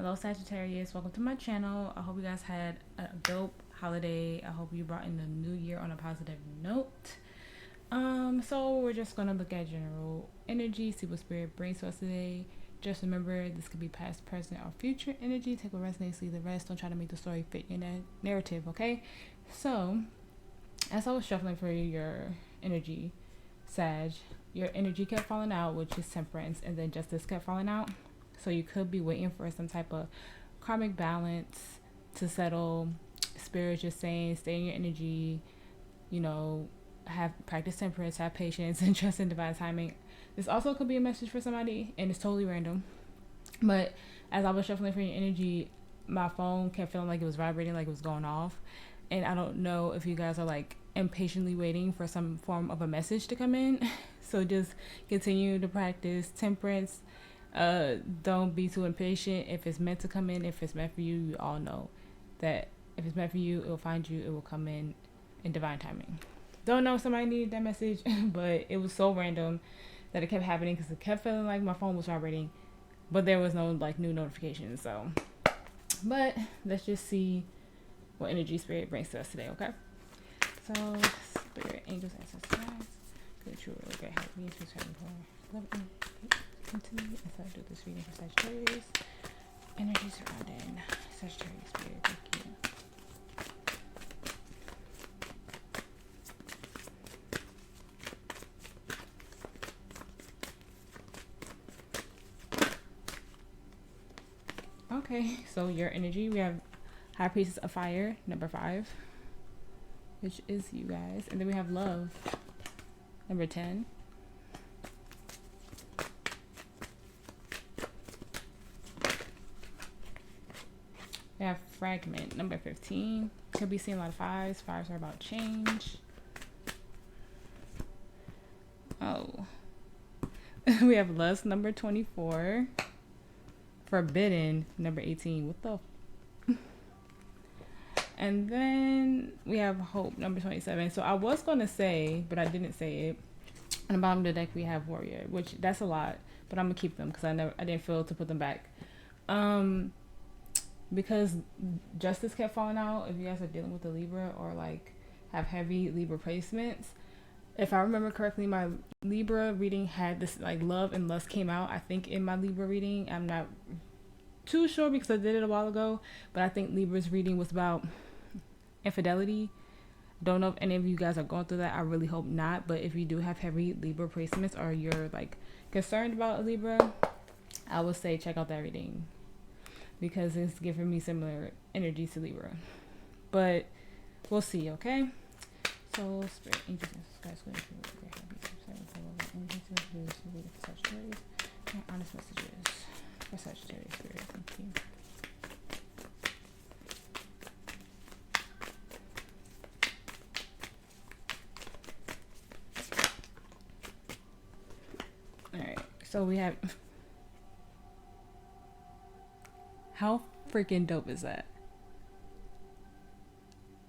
Hello Sagittarius, welcome to my channel. I hope you guys had a dope holiday. I hope you brought in the new year on a positive note. So we're just gonna look at general energy, see what spirit brings to us today. Just remember, this could be past, present, or future energy. Take what resonates, leave the rest. Don't try to make the story fit your narrative, okay? So, as I was shuffling for your energy, Sag, your energy kept falling out, which is temperance, and then justice kept falling out. So you could be waiting for some type of karmic balance to settle. Spirit just saying, stay in your energy, you know, have practice temperance, have patience, and trust in divine timing. This also could be a message for somebody, and it's totally random. But as I was shuffling for your energy, my phone kept feeling like it was vibrating, like it was going off. And I don't know if you guys are like impatiently waiting for some form of a message to come in. So just continue to practice temperance. Don't be too impatient. If it's meant to come in, if it's meant for you, you all know that if it's meant for you, it will find you, it will come in divine timing. Don't know if somebody needed that message, but it was so random that it kept happening because it kept feeling like my phone was vibrating, but there was no like new notifications. So, but let's just see what energy spirit brings to us today, okay? So, spirit, angels, ancestors, guides, good, true, okay, help me to turn for love and continue as I do this reading for Sagittarius. Energy surrounding Sagittarius spirit, thank you. Okay, so your energy, we have High Priestess of Fire, number 5, which is you guys. And then we have Love, number 10. We have Fragment, number 15. Could be seeing a lot of 5s. 5s are about change. Oh. We have Lust, number 24. Forbidden, number 18. What the? And then we have Hope, number 27. So I was going to say, but I didn't say it. On the bottom of the deck, we have Warrior, which that's a lot, but I'm going to keep them because I didn't feel to put them back. Because Justice kept falling out. If you guys are dealing with the Libra or like have heavy Libra placements, if I remember correctly, my Libra reading had this like Love and Lust came out, I think, in my Libra reading. I'm not too sure because I did it a while ago, but I think Libra's reading was about infidelity. Don't know if any of you guys are going through that. I really hope not, but if you do have heavy Libra placements or you're like concerned about a Libra, I would say check out that reading because it's giving me similar energy to Libra, but we'll see. Okay, so spirit, angels, guys, going to Sagittarius. Honest messages for Sagittarius spirit. Thank you. All right, so we have. How freaking dope is that?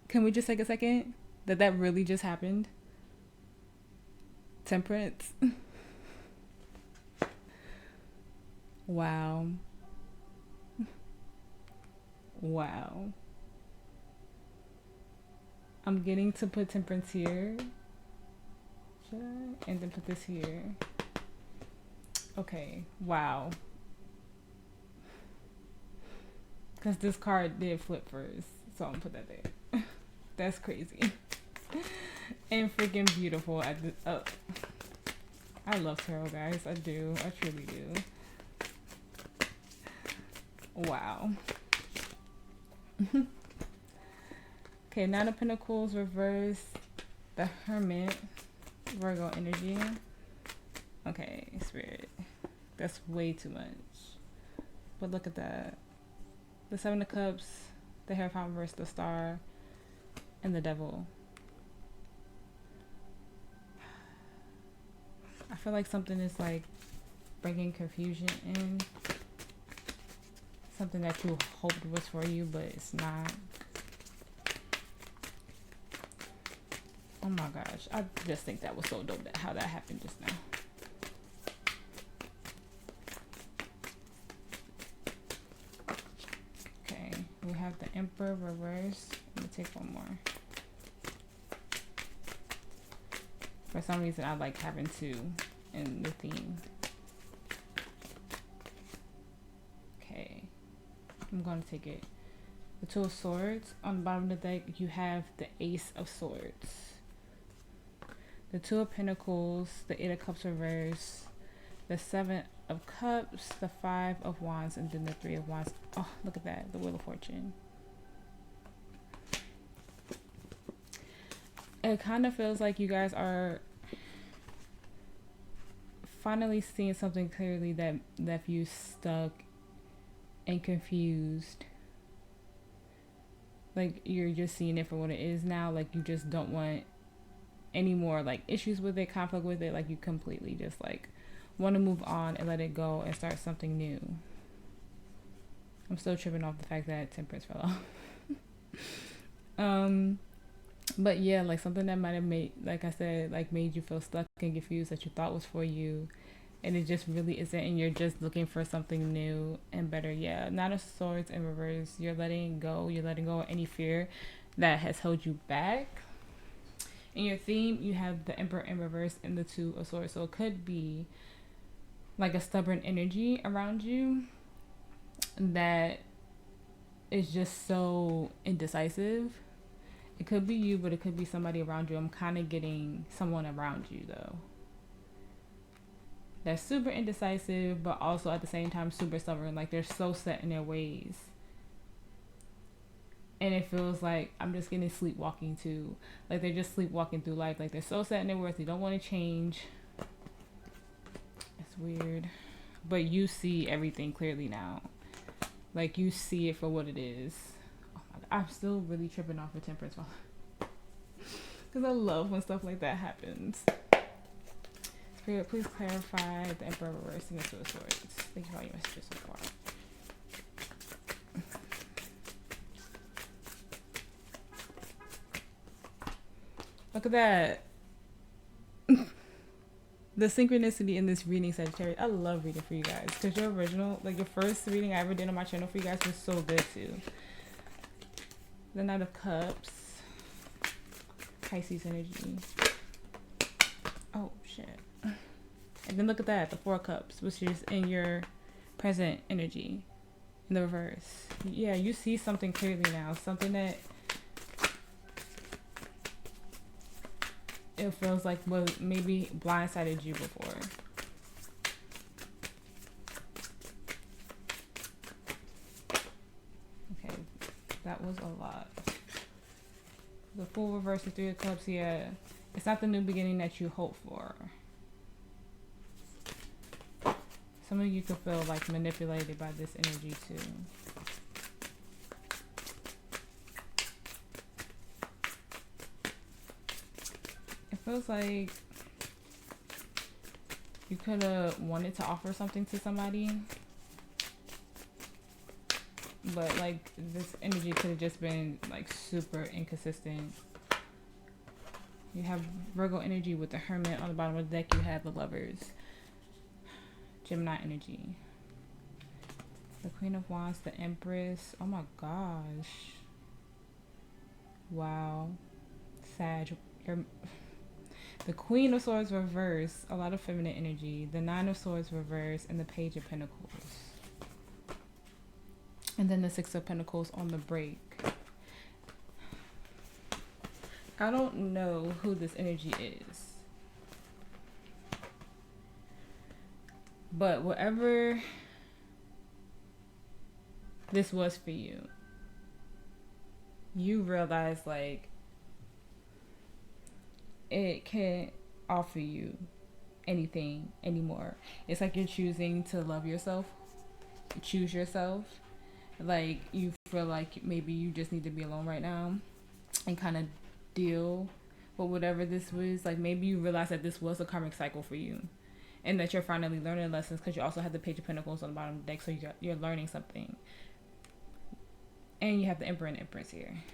Can we just take a second that really just happened? Temperance. Wow. Wow. I'm getting to put temperance here. Should I? And then put this here. Okay. Wow. Because this card did flip first. So I'm going to put that there. That's crazy. And freaking beautiful. I love tarot, guys. I do. I truly do. Wow. Okay, Nine of Pentacles reverse. The Hermit. Virgo energy. Okay, Spirit. That's way too much. But look at that. The Seven of Cups, the Hierophant versus the Star, and the Devil. I feel like something is like bringing confusion in. Something that you hoped was for you, but it's not. Oh my gosh. I just think that was so dope how that happened just now. have the Emperor reverse. Let me take one more. For some reason, I like having two in the theme. Okay, I'm going to take it. The Two of Swords. On the bottom of the deck, you have the Ace of Swords, the Two of Pentacles, the Eight of Cups reverse, the Seven of Cups, the Five of Wands, and then the Three of Wands. Oh, look at that, the Wheel of Fortune. It kind of feels like you guys are finally seeing something clearly that left you stuck and confused. Like, you're just seeing it for what it is now. Like, you just don't want any more like issues with it, conflict with it. Like, you completely just like want to move on and let it go and start something new. I'm still tripping off the fact that Temperance fell off. But yeah, like something that might have made, like I said, like made you feel stuck and confused that you thought was for you, and it just really isn't, and you're just looking for something new and better. Yeah, Nine of Swords in reverse. You're letting go. You're letting go of any fear that has held you back. In your theme, you have the Emperor in reverse and the Two of Swords. So it could be like a stubborn energy around you that is just so indecisive. It could be you, but it could be somebody around you. I'm kind of getting someone around you, though, that's super indecisive, but also at the same time super stubborn. Like, they're so set in their ways. And it feels like I'm just getting sleepwalking too. Like, they're just sleepwalking through life. Like, they're so set in their ways. They don't want to change. It's weird. But you see everything clearly now. Like, you see it for what it is. I'm still really tripping off of Temperance because I love when stuff like that happens. Spirit, please clarify the Emperor reversing the Two of Swords. Thank you for all your messages so far. Look at that. The synchronicity in this reading, Sagittarius. I love reading for you guys because your original, like your first reading I ever did on my channel for you guys was so good too. The Knight of Cups, Pisces energy. Oh shit. And then look at that, the Four of Cups, which is in your present energy in the reverse. Yeah, you see something clearly now, something that it feels like was maybe blindsided you before. Okay, that was a lot. The Fool reverse, the Three of Cups, yeah. It's not the new beginning that you hope for. Some of you could feel like manipulated by this energy too. It feels like you could have wanted to offer something to somebody, but like this energy could have just been like super inconsistent. You have Virgo energy with the Hermit. On the bottom of the deck you have the Lovers. Gemini energy. The Queen of Wands, the Empress. Oh my gosh. Wow. Sag. The Queen of Swords reverse. A lot of feminine energy. The Nine of Swords reverse. And the Page of Pentacles. And then the Six of Pentacles on the break. I don't know who this energy is. But whatever this was for you, you realize like it can't offer you anything anymore. It's like you're choosing to love yourself, choose yourself. Like you feel like maybe you just need to be alone right now and kind of deal with whatever this was. Like maybe you realize that this was a karmic cycle for you. And that you're finally learning lessons because you also have the Page of Pentacles on the bottom of the deck, so you're learning something. And you have the Emperor and Empress here.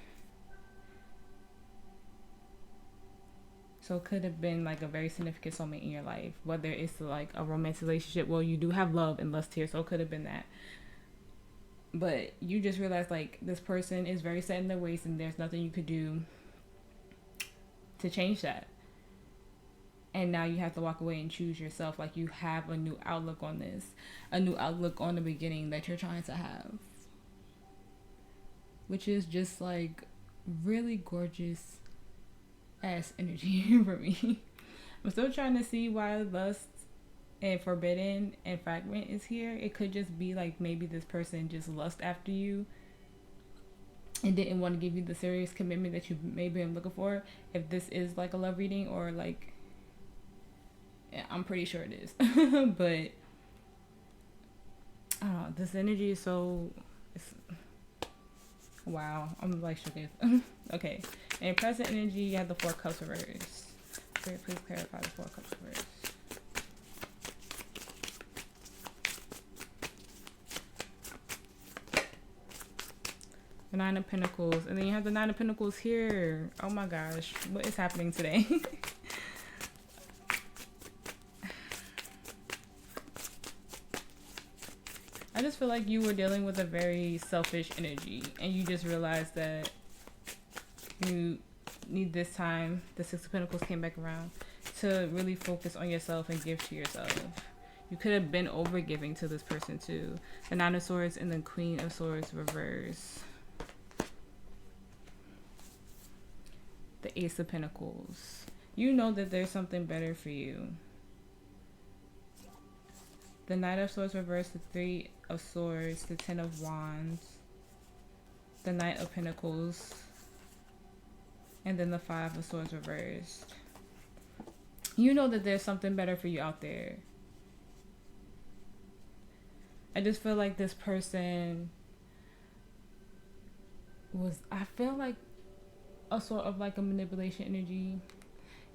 So it could have been like a very significant soulmate in your life, whether it's like a romantic relationship. Well, you do have love and lust here, so it could have been that. But you just realize like this person is very set in their ways and there's nothing you could do to change that. And now you have to walk away and choose yourself. Like you have a new outlook on this, a new outlook on the beginning that you're trying to have, which is just like really gorgeous ass energy for me. I'm still trying to see why lust and forbidden and fragment is here. It could just be like maybe this person just lust after you and didn't want to give you the serious commitment that you maybe been looking for. If this is like a love reading, or like, yeah, I'm pretty sure it is. But I don't know, this energy is so, it's, wow, I'm like shook. Okay, in present energy you have the Four Cups reversed. Spirit, please clarify the Four Cups reversed. The Nine of Pentacles, and then you have the Nine of Pentacles here. Oh my gosh, what is happening today? I just feel like you were dealing with a very selfish energy and you just realized that you need this time, the Six of Pentacles came back around, to really focus on yourself and give to yourself. You could have been over giving to this person too. The Nine of Swords and the Queen of Swords reverse. The Ace of Pentacles. You know that there's something better for you. The Knight of Swords reversed, the Three of Swords, the Ten of Wands, the Knight of Pentacles, and then the Five of Swords reversed. You know that there's something better for you out there. I just feel like this person was, I feel like a sort of like a manipulation energy.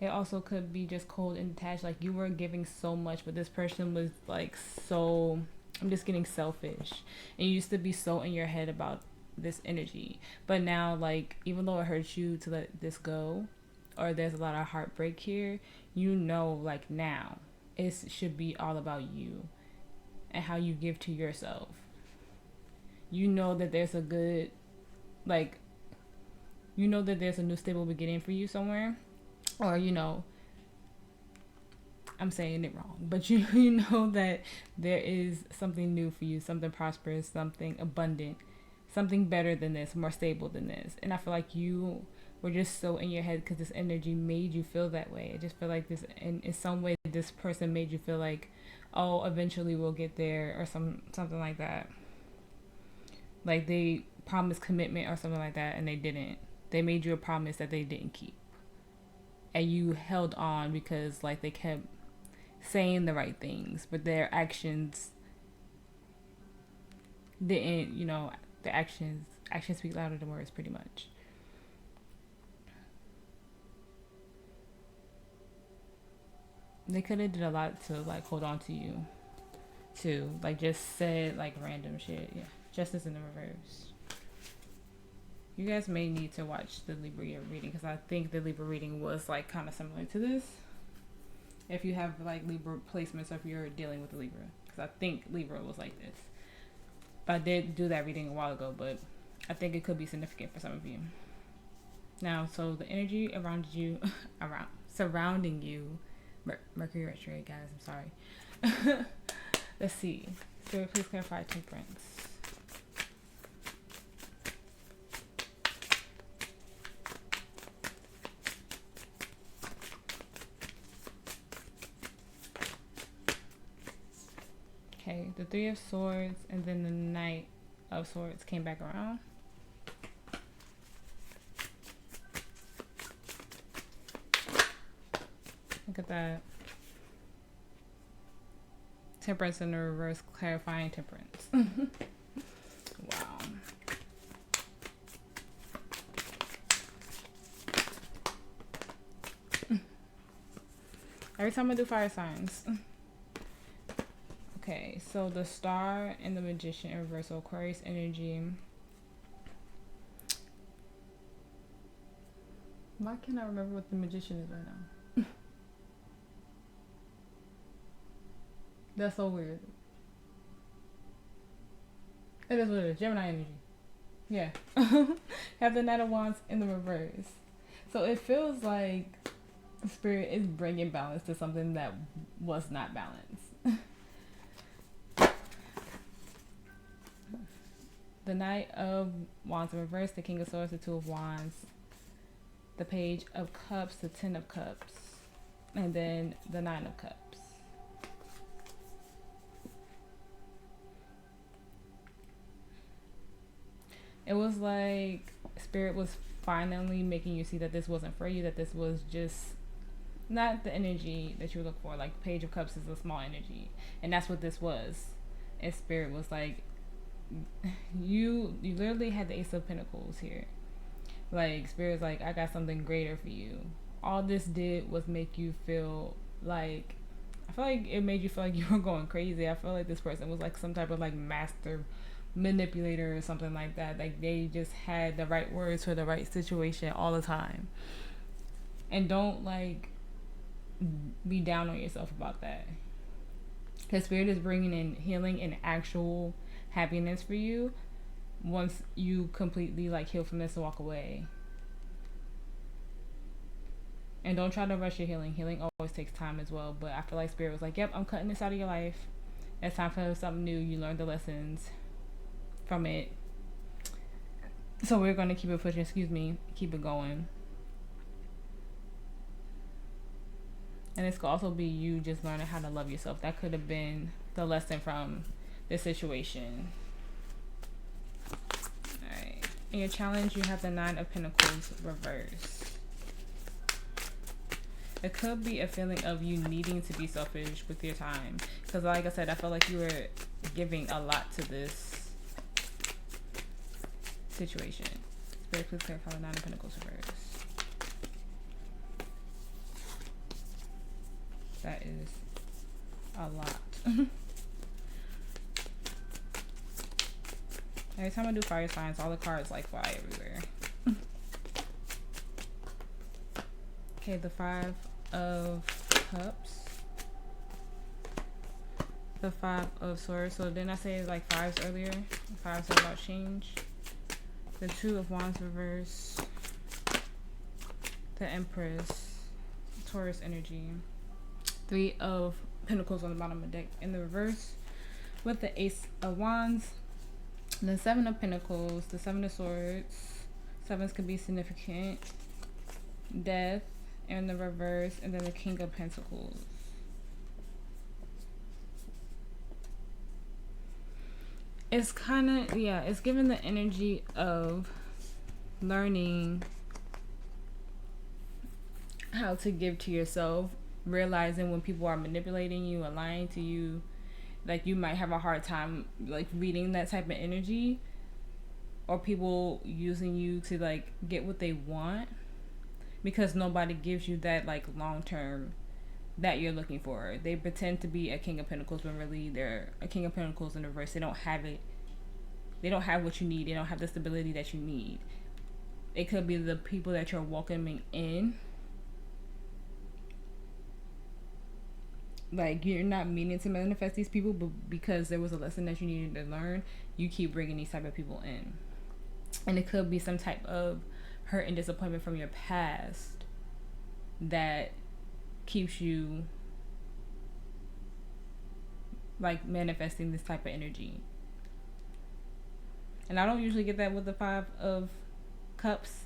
It also could be just cold and detached. Like you were giving so much, but this person was like so, I'm just getting selfish. And you used to be so in your head about this energy. But now, like, even though it hurts you to let this go, or there's a lot of heartbreak here, you know, like now, it should be all about you and how you give to yourself. You know that there's a good, like, you know that there's a new stable beginning for you somewhere. Or, you know, I'm saying it wrong, but you know that there is something new for you, something prosperous, something abundant, something better than this, more stable than this. And I feel like you were just so in your head because this energy made you feel that way. I just feel like this, in some way, this person made you feel like, oh, eventually we'll get there, or something like that. Like they promised commitment or something like that, and they didn't. They made you a promise that they didn't keep. And you held on because like they kept saying the right things, but their actions didn't, you know, the actions speak louder than words, pretty much. They could have did a lot to like hold on to you too, like just said like random shit. Yeah, Justice in the reverse. You guys may need to watch the Libra reading because I think the Libra reading was like kind of similar to this. If you have like Libra placements, or if you're dealing with Libra, because I think Libra was like this. But I did do that reading a while ago, but I think it could be significant for some of you. Now, so the energy around you, surrounding you, Mercury retrograde, guys. I'm sorry. Let's see. Spirit, please clarify Temperance. Okay, the Three of Swords and then the Knight of Swords came back around. Look at that. Temperance in the reverse, clarifying Temperance. Wow. Every time I do fire signs. Okay, so the Star and the Magician in reversal, Aquarius energy. Why can't I remember what the Magician is right now? That's so weird. It is what it is. Gemini energy. Yeah. Have the Knight of Wands in the reverse. So it feels like Spirit is bringing balance to something that was not balanced. The Knight of Wands in reverse, the King of Swords, the Two of Wands, the Page of Cups, the Ten of Cups, and then the Nine of Cups. It was like Spirit was finally making you see that this wasn't for you, that this was just not the energy that you look for. Like Page of Cups is a small energy, and that's what this was. And Spirit was like, you literally had the Ace of Pentacles here. Like Spirit's like, I got something greater for you. All this did was make you feel like, I feel like it made you feel like you were going crazy. I feel like this person was like some type of like master manipulator or something like that. Like they just had the right words for the right situation all the time. And don't like be down on yourself about that. Because Spirit is bringing in healing and actual happiness for you once you completely like heal from this and walk away. And don't try to rush your healing. Healing always takes time as well. But I feel like Spirit was like, yep, I'm cutting this out of your life. It's time for something new. You learned the lessons from it. So we're going to keep it pushing, keep it going. And this could also be you just learning how to love yourself. That could have been the lesson from this situation. Alright. In your challenge, you have the Nine of Pentacles reverse. It could be a feeling of you needing to be selfish with your time. Because like I said, I felt like you were giving a lot to this situation. Spirit, please clarify the Nine of Pentacles reverse. That is a lot. Every time I do fire signs, all the cards like fly everywhere. Okay, the Five of Cups. The Five of Swords. So didn't I say like fives earlier? Fives are about change. The Two of Wands reverse. The Empress. Taurus energy. Three of Pentacles on the bottom of the deck in the reverse. With the Ace of Wands. The Seven of Pentacles. The Seven of Swords. Sevens could be significant. Death in the reverse. And then the King of Pentacles. It's kind of, yeah, it's giving the energy of learning how to give to yourself, realizing when people are manipulating you or lying to you, like you might have a hard time like reading that type of energy, or people using you to like get what they want, because nobody gives you that like long term that you're looking for. They pretend to be a King of Pentacles when really they're a King of Pentacles in reverse. They don't have it. They don't have what you need. They don't have the stability that you need. It could be the people that you're welcoming in. Like you're not meaning to manifest these people, but because there was a lesson that you needed to learn, you keep bringing these type of people in. And it could be some type of hurt and disappointment from your past that keeps you like manifesting this type of energy. And I don't usually get that with the Five of Cups,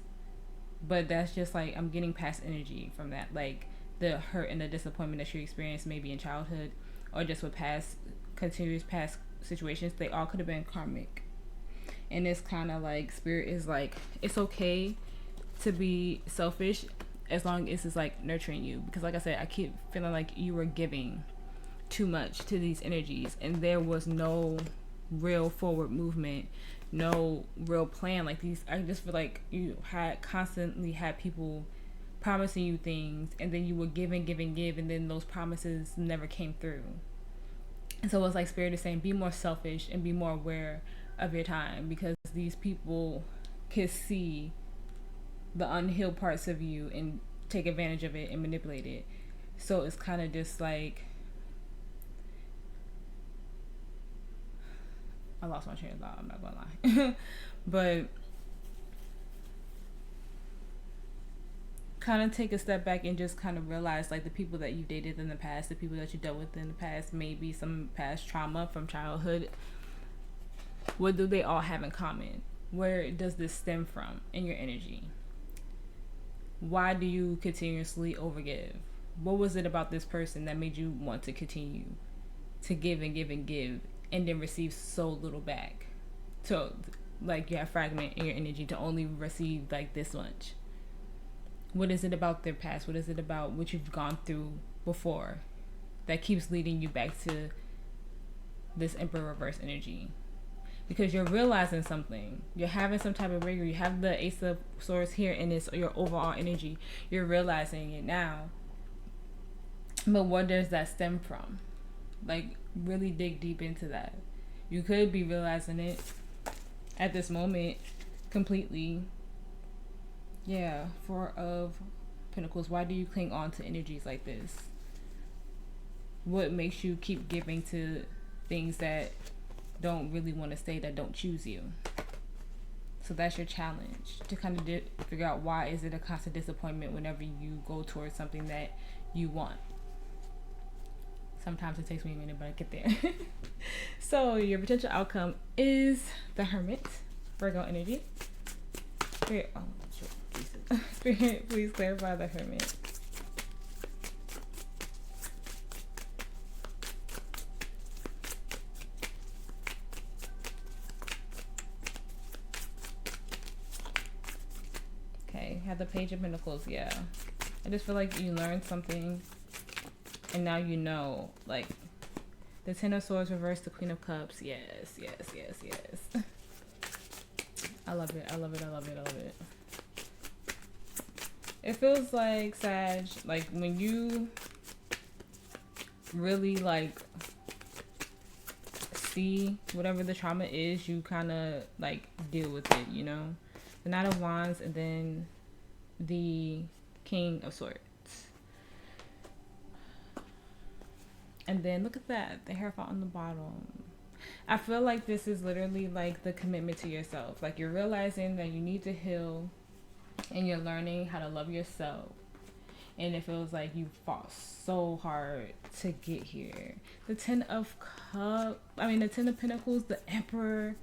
but that's just like I'm getting past energy from that, like the hurt and the disappointment that you experienced maybe in childhood or just with continuous past situations. They all could have been karmic. And it's kind of like Spirit is like, it's okay to be selfish as long as it's like nurturing you, because like I said, I keep feeling like you were giving too much to these energies and there was no real forward movement, no real plan. Like these, I just feel like you had constantly had people promising you things, and then you were give, and then those promises never came through. And so it's like Spirit is saying, be more selfish and be more aware of your time, because these people can see the unhealed parts of you and take advantage of it and manipulate it. So it's kind of just like I lost my train of thought, I'm not gonna lie. But kind of take a step back and just kind of realize, like, the people that you dated in the past, the people that you dealt with in the past, maybe some past trauma from childhood, what do they all have in common? Where does this stem from in your energy? Why do you continuously overgive? What was it about this person that made you want to continue to give and give and give and then receive so little back? So, like, you have fragment in your energy to only receive like this much. What is it about their past? What is it about what you've gone through before that keeps leading you back to this Emperor reverse energy? Because you're realizing something. You're having some type of rigor. You have the Ace of Swords here, and it's your overall energy. You're realizing it now. But what does that stem from? Like, really dig deep into that. You could be realizing it at this moment completely. Yeah, Four of Pentacles. Why do you cling on to energies like this? What makes you keep giving to things that don't really want to stay, that don't choose you? So that's your challenge, to kind of figure out, why is it a constant disappointment whenever you go towards something that you want? Sometimes it takes me a minute, but I get there. So your potential outcome is the Hermit, Virgo energy. Spirit, oh, Jesus. Spirit, please clarify the Hermit. Okay, have the Page of Pentacles. Yeah, I just feel like you learned something, and now you know. Like, the Ten of Swords reversed, the Queen of Cups. Yes, yes, yes, yes. I love it. I love it. I love it. I love it. It feels like, Sag, like, when you really, like, see whatever the trauma is, you kind of, like, deal with it, you know? The Knight of Wands, and then the King of Swords. And then look at that, the Hierophant on the bottom. I feel like this is literally like the commitment to yourself. Like, you're realizing that you need to heal, and you're learning how to love yourself. And it feels like you fought so hard to get here. The Ten of Pentacles, the Emperor.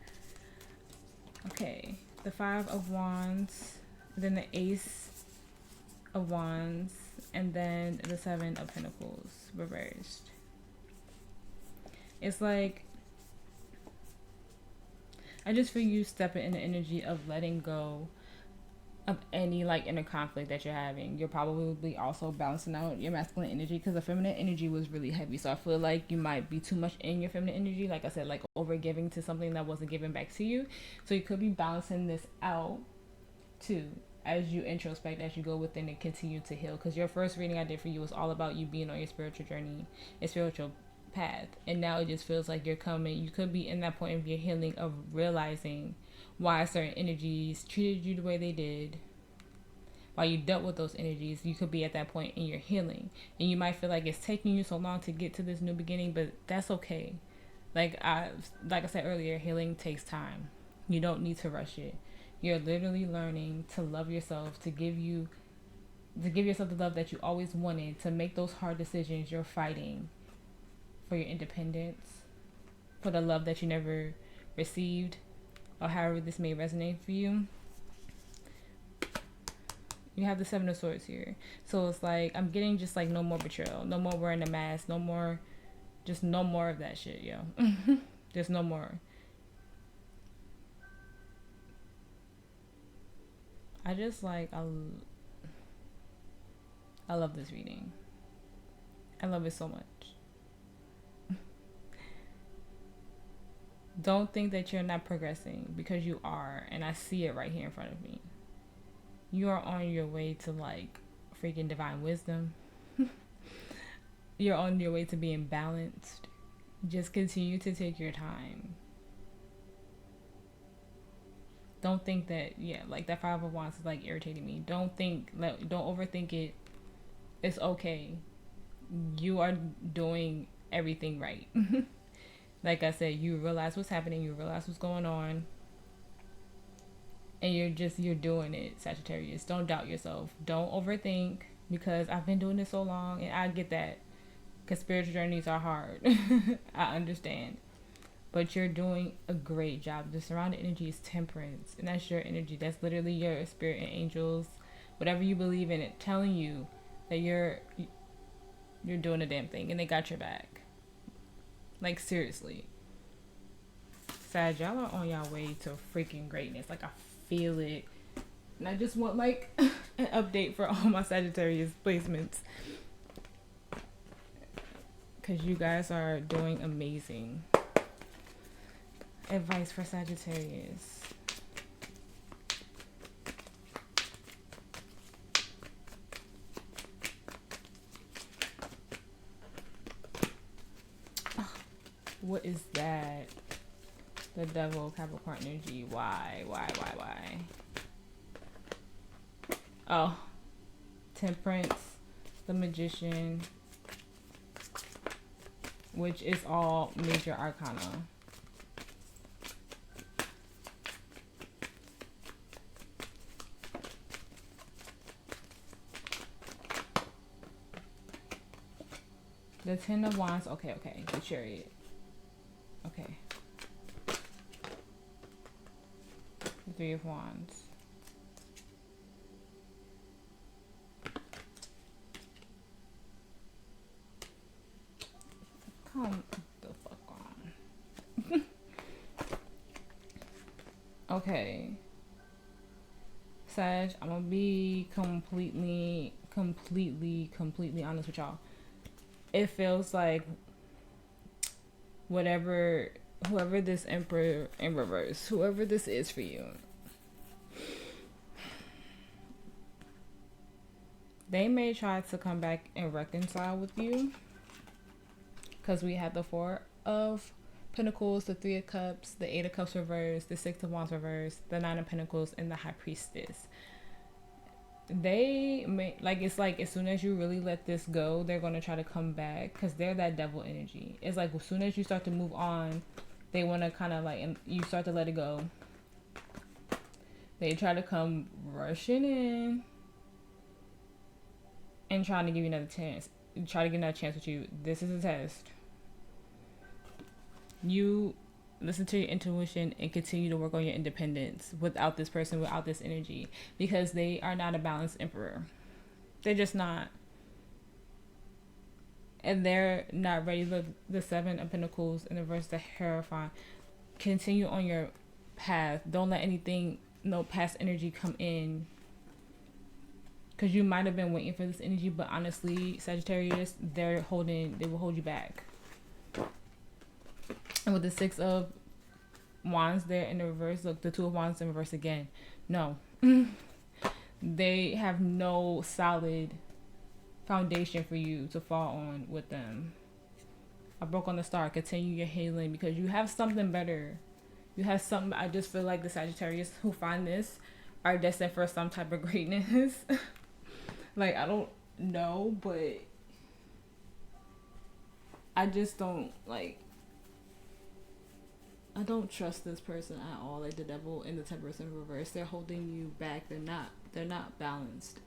Okay, the Five of Wands, then the Ace of Wands, and then the Seven of Pentacles reversed. It's like, I just feel you stepping in the energy of letting go of any, like, inner conflict that you're having. You're probably also balancing out your masculine energy, because the feminine energy was really heavy. So I feel like you might be too much in your feminine energy, like I said, like over giving to something that wasn't given back to you. So you could be balancing this out too, as you introspect, as you go within and continue to heal. Because your first reading I did for you was all about you being on your spiritual journey, your spiritual path, and now it just feels like you could be in that point of your healing, of realizing why certain energies treated you the way they did, why you dealt with those energies. You could be at that point in your healing, and you might feel like it's taking you so long to get to this new beginning, but that's okay. Like I said earlier, healing takes time. You don't need to rush it. You're literally learning to love yourself, to give yourself the love that you always wanted, to make those hard decisions. You're fighting for your independence, for the love that you never received, or however this may resonate for you. You have the Seven of Swords here. So it's like, I'm getting just like, no more betrayal, no more wearing a mask, no more of that shit, yo. There's no more. I just like, I love this reading. I love it so much. Don't think that you're not progressing, because you are, and I see it right here in front of me. You are on your way to, like, freaking divine wisdom. You're on your way to being balanced. Just continue to take your time. Don't think that, like that Five of Wands is like irritating me. Don't overthink it. It's okay. You are doing everything right. Like I said, you realize what's happening, you realize what's going on, and you're doing it, Sagittarius. Don't doubt yourself. Don't overthink, because I've been doing this so long, and I get that, because spiritual journeys are hard. I understand. But you're doing a great job. The surrounding energy is temperance, and that's your energy. That's literally your spirit and angels, whatever you believe in it, telling you that you're doing a damn thing, and they got your back. Like, seriously. Sag, y'all are on y'all way to freaking greatness. Like, I feel it. And I just want, like, an update for all my Sagittarius placements, because you guys are doing amazing. Advice for Sagittarius. What is that? The devil, Capricorn energy. Why? Oh, temperance, the magician, which is all major arcana. The Ten of Wands. Okay. The Chariot. Okay. The Three of Wands. Come the fuck on. Okay. Sag, I'm gonna be completely honest with y'all. It feels like whoever this Emperor in reverse, whoever this is for you, they may try to come back and reconcile with you, because we had the Four of Pentacles, the Three of Cups, the Eight of Cups reversed, the Six of Wands reversed, the Nine of Pentacles, and the High Priestess. They may, like, it's like as soon as you really let this go, they're going to try to come back, because they're that devil energy. It's like as soon as you start to move on, they want to kind of like, and you start to let it go, they try to come rushing in and trying to give you another chance. Try to get another chance with you. This is a test. You listen to your intuition and continue to work on your independence without this person, without this energy, because they are not a balanced emperor. They're just not. And they're not ready. Look, the Seven of Pentacles in the verse, the Hierophant. Continue on your path. Don't let anything, no past energy come in, because you might have been waiting for this energy, but honestly, Sagittarius, they will hold you back. And with the Six of Wands there in the reverse, look, the Two of Wands in reverse again. No. They have no solid foundation for you to fall on with them. I broke on the star. Continue your healing, because you have something better. You have something. I just feel like the Sagittarius who find this are destined for some type of greatness. Like, I don't know, but I just don't, like, I don't trust this person at all. Like, the devil and the temperance in reverse, they're holding you back. They're not balanced.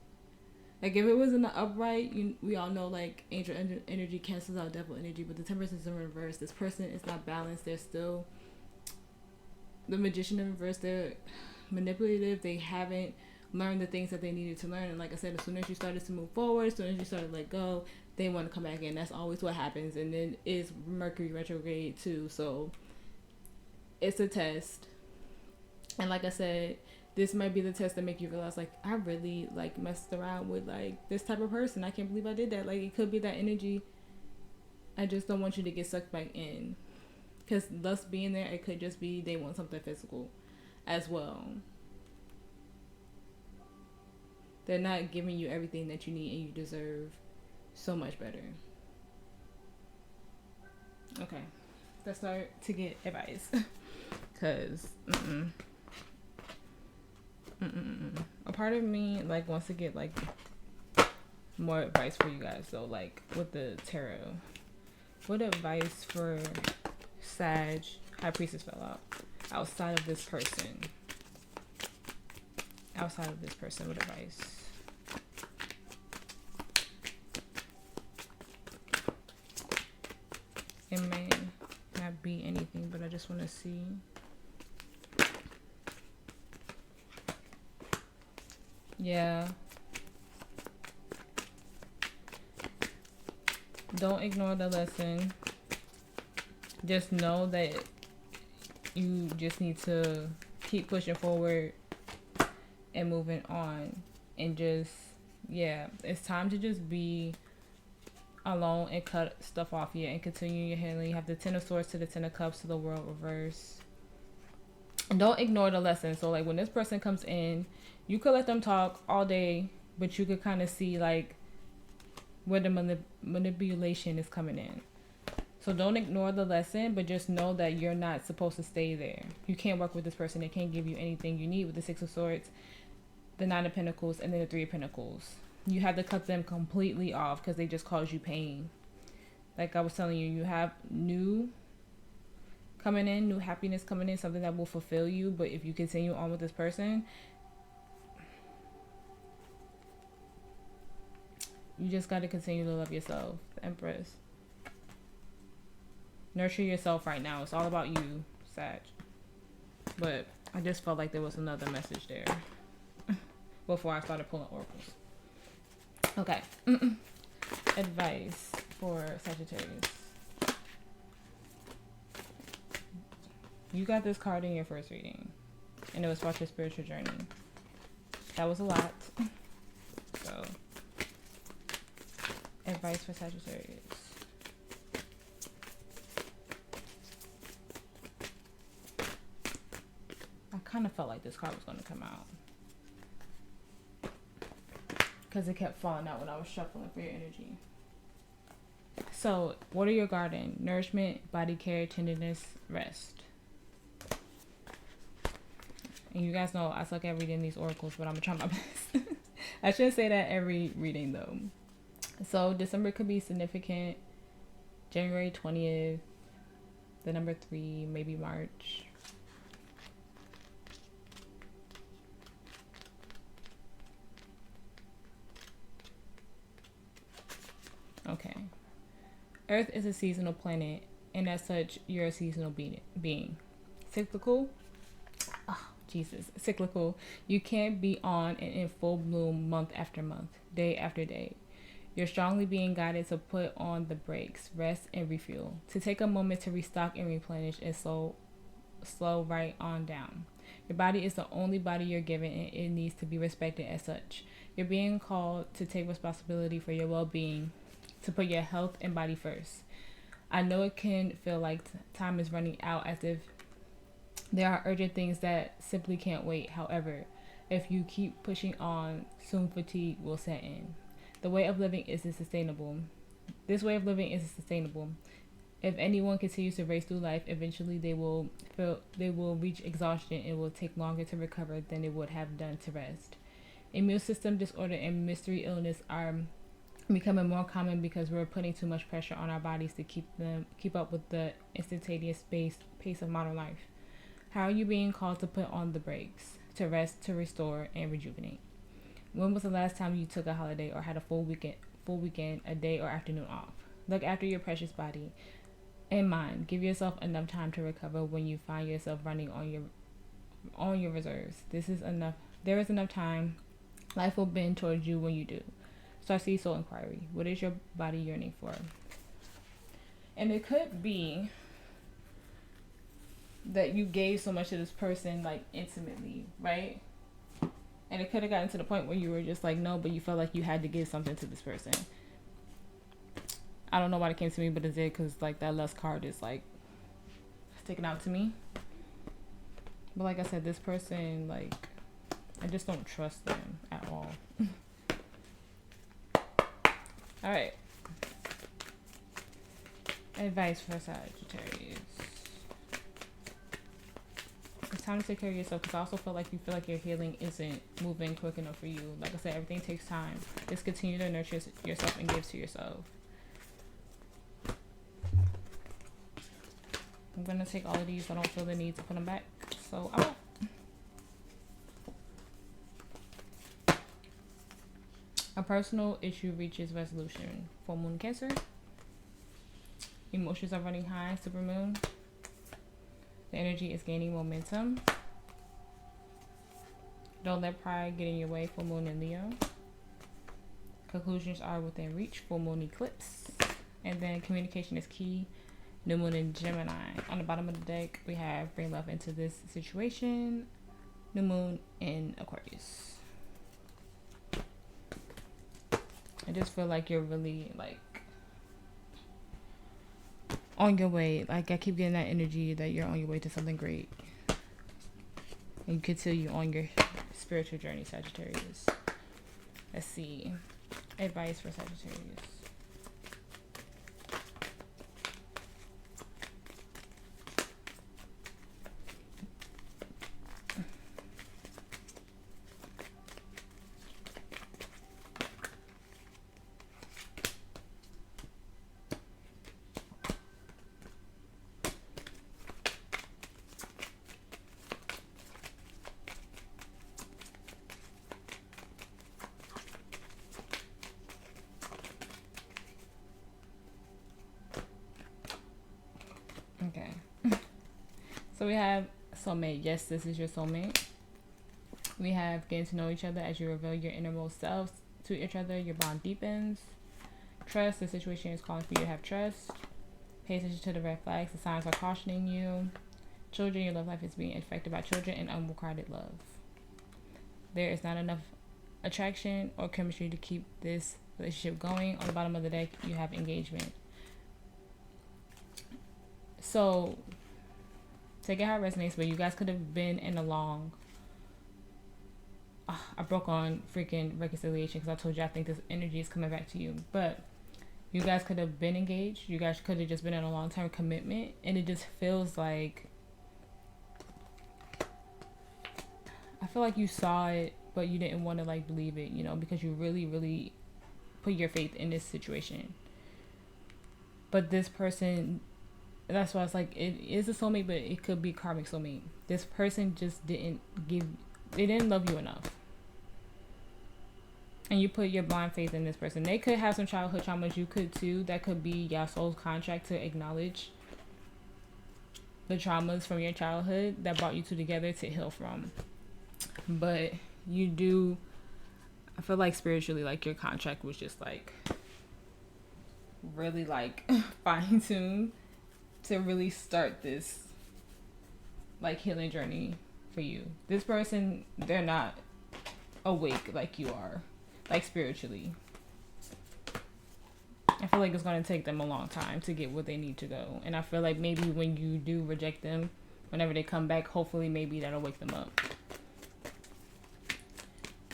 Like, if it was in the upright, we all know, like, angel energy cancels out devil energy, but the temperance is in reverse. This person is not balanced. They're still the magician in reverse. They're manipulative. They haven't learned the things that they needed to learn. And like I said, as soon as you started to move forward, as soon as you started to let go, they want to come back in. That's always what happens. And then it's Mercury retrograde too, so it's a test. And like I said, this might be the test that make you realize, like, I really, like, messed around with, like, this type of person. I can't believe I did that. Like, it could be that energy. I just don't want you to get sucked back in, because thus being there, it could just be they want something physical as well. They're not giving you everything that you need, and you deserve so much better. Okay, let's start to get advice. Because a part of me, like, wants to get, like, more advice for you guys. So, like, with the tarot, what advice for Sag, High Priestess fell out. Outside of this person. Outside of this person with advice. It may not be anything, but I just want to see. Yeah. Don't ignore the lesson. Just know that you just need to keep pushing forward and moving on. And just, yeah, it's time to just be alone and cut stuff off here and continue your healing. You have the Ten of Swords to the Ten of Cups to the World reverse. And don't ignore the lesson. So like when this person comes in, you could let them talk all day, but you could kind of see like where the manipulation is coming in. So don't ignore the lesson, but just know that you're not supposed to stay there. You can't work with this person. They can't give you anything you need with the Six of Swords, the Nine of Pentacles, and then the Three of Pentacles. You have to cut them completely off because they just cause you pain. Like I was telling you, you have new coming in, new happiness coming in, something that will fulfill you. But if you continue on with this person, you just got to continue to love yourself. The Empress. Nurture yourself right now. It's all about you, Sag. But I just felt like there was another message there before I started pulling oracles. Okay. Advice for Sagittarius. You got this card in your first reading, and it was about your spiritual journey. That was a lot. So, advice for Sagittarius. I kind of felt like this card was going to come out because it kept falling out when I was shuffling for your energy. So, water your garden. Nourishment, body care, tenderness, rest. And you guys know I suck at reading these oracles, but I'm going to try my best. I shouldn't say that every reading, though. So, December could be significant. January 20th. The number 3, maybe March. Okay. Earth is a seasonal planet, and as such, you're a seasonal being. Cyclical. Oh, Jesus. Cyclical. You can't be on and in full bloom month after month, day after day. You're strongly being guided to put on the brakes, rest, and refuel. To take a moment to restock and replenish and slow right on down. Your body is the only body you're given, and it needs to be respected as such. You're being called to take responsibility for your well-being, to put your health and body first. I know it can feel like time is running out, as if there are urgent things that simply can't wait. However, if you keep pushing on, soon fatigue will set in. The way of living isn't sustainable. This way of living isn't sustainable. If anyone continues to race through life, eventually they will reach exhaustion and will take longer to recover than it would have done to rest. Immune system disorder and mystery illness are becoming more common because we're putting too much pressure on our bodies to keep up with the instantaneous pace of modern life. How are you being called to put on the brakes, to rest, to restore, and rejuvenate? When was the last time you took a holiday or had a full weekend, a day or afternoon off? Look after your precious body and mind. Give yourself enough time to recover when you find yourself running on your reserves. There is enough time. Life will bend towards you when you do. Start Seed Soul Inquiry. What is your body yearning for? And it could be that you gave so much to this person, like intimately, right? And it could have gotten to the point where you were just like, no, but you felt like you had to give something to this person. I don't know why it came to me, but it did, because like that lust card is like sticking out to me. But like I said, this person, like, I just don't trust them at all. All right. Advice for Sagittarius. It's time to take care of yourself, because I also feel like your healing isn't moving quick enough for you. Like I said, everything takes time. Just continue to nurture yourself and give to yourself. I'm going to take all of these. I don't feel the need to put them back. So I won't. A personal issue reaches resolution. Full moon Cancer. Emotions are running high. Super moon. The energy is gaining momentum. Don't let pride get in your way. Full moon in Leo. Conclusions are within reach. Full moon eclipse. And then communication is key. New moon in Gemini. On the bottom of the deck, we have bring love into this situation. New moon in Aquarius. I just feel like you're really like on your way. Like I keep getting that energy that you're on your way to something great. And you can tell you're on your spiritual journey, Sagittarius. Let's see. Advice for Sagittarius. Okay. So we have soulmate. Yes, this is your soulmate. We have getting to know each other as you reveal your innermost selves to each other. Your bond deepens. Trust. The situation is calling for you to have trust. Pay attention to the red flags. The signs are cautioning you. Children. Your love life is being affected by children and unrequited love. There is not enough attraction or chemistry to keep this relationship going. On the bottom of the deck, you have engagement. So, take it how it resonates, but you guys could have been in a long... I broke on freaking reconciliation because I told you I think this energy is coming back to you. But you guys could have been engaged. You guys could have just been in a long-term commitment. And it just feels like... I feel like you saw it, but you didn't want to like believe it, you know, because you really, really put your faith in this situation. But this person... That's why it's like it is a soulmate, but it could be karmic soulmate. This person just didn't love you enough. And you put your blind faith in this person. They could have some childhood traumas. You could too. That could be your soul's contract to acknowledge the traumas from your childhood that brought you two together to heal from. But you do, I feel like spiritually, like your contract was just like really like fine-tuned to really start this like healing journey for you. This person, they're not awake like you are, like spiritually. I feel like it's going to take them a long time to get where they need to go. And I feel like maybe when you do reject them, whenever they come back, hopefully maybe that'll wake them up.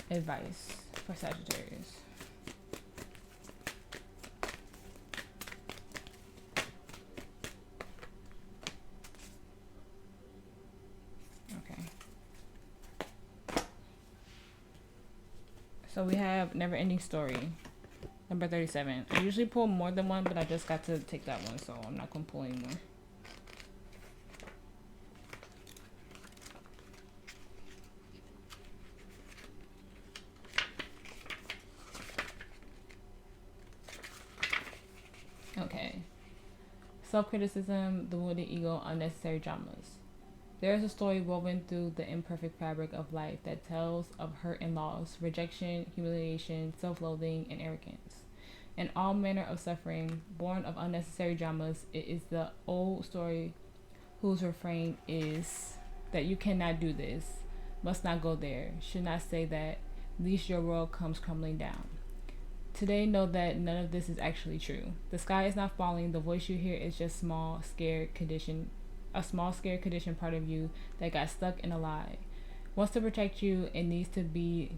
Advice for Sagittarius. So we have Never Ending Story, number 37. I usually pull more than one, but I just got to take that one, so I'm not going to pull anymore. Okay. Self-criticism, the wounded ego, unnecessary dramas. There is a story woven through the imperfect fabric of life that tells of hurt and loss, rejection, humiliation, self-loathing, and arrogance. And all manner of suffering, born of unnecessary dramas, it is the old story whose refrain is that you cannot do this, must not go there, should not say that, lest your world comes crumbling down. Today, know that none of this is actually true. The sky is not falling. The voice you hear is just a small, scared condition part of you that got stuck in a lie. Wants to protect you and needs to be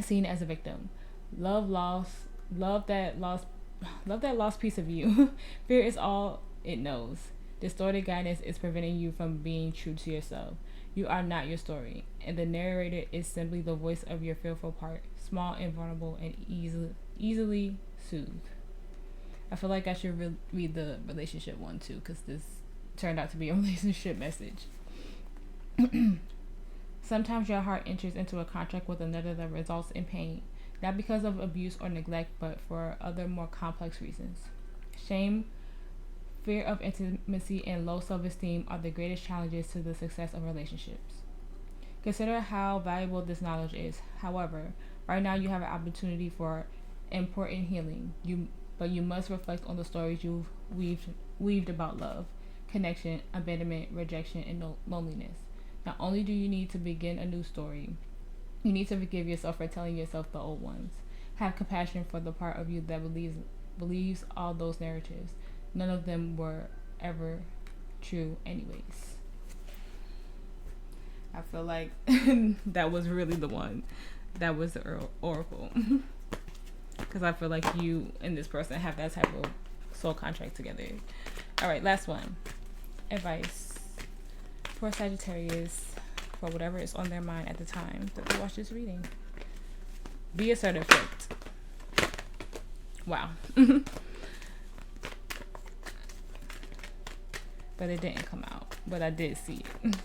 seen as a victim. Love that lost piece of you. Fear is all it knows. Distorted guidance is preventing you from being true to yourself. You are not your story, and the narrator is simply the voice of your fearful part, small and vulnerable and easily soothed. I feel like I should read the relationship one too, because this turned out to be a relationship message. Sometimes your heart enters into a contract with another that results in pain, not because of abuse or neglect, but for other more complex reasons. Shame, fear of intimacy, and low self-esteem are the greatest challenges to the success of relationships. Consider how valuable this knowledge is. However, right now you have an opportunity for important healing. But you must reflect on the stories you've weaved about love, connection, abandonment, rejection, and loneliness. Not only do you need to begin a new story, you need to forgive yourself for telling yourself the old ones. Have compassion for the part of you that believes all those narratives. None of them were ever true anyways. I feel like that was really the one that was the oracle. Because I feel like you and this person have that type of soul contract together. All right, last one. Advice for Sagittarius for whatever is on their mind at the time that they watch this reading. Be assertive, flirt. Wow. But it didn't come out. But I did see it.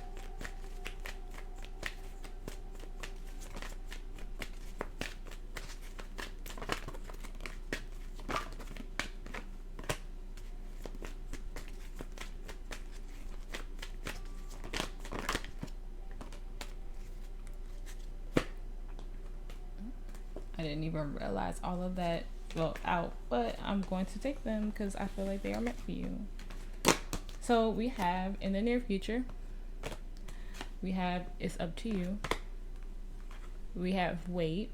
I didn't even realize all of that out, but I'm going to take them because I feel like they are meant for you. So we have in the near future, we have it's up to you. We have wait.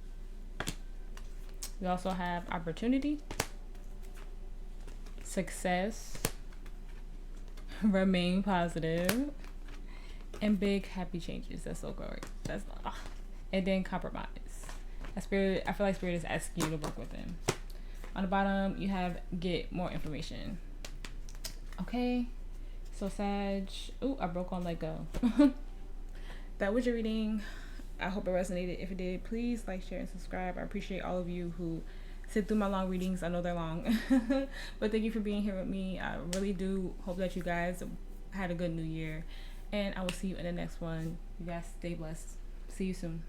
We also have opportunity, success, remain positive, and big happy changes. That's so great. And then compromise. Spirit, I feel like Spirit is asking you to work with them. On the bottom, you have get more information. Okay, so Sag. Ooh, I broke on let go. That was your reading. I hope it resonated. If it did, please like, share, and subscribe. I appreciate all of you who sit through my long readings. I know they're long, but thank you for being here with me. I really do hope that you guys had a good new year, and I will see you in the next one. You guys stay blessed. See you soon.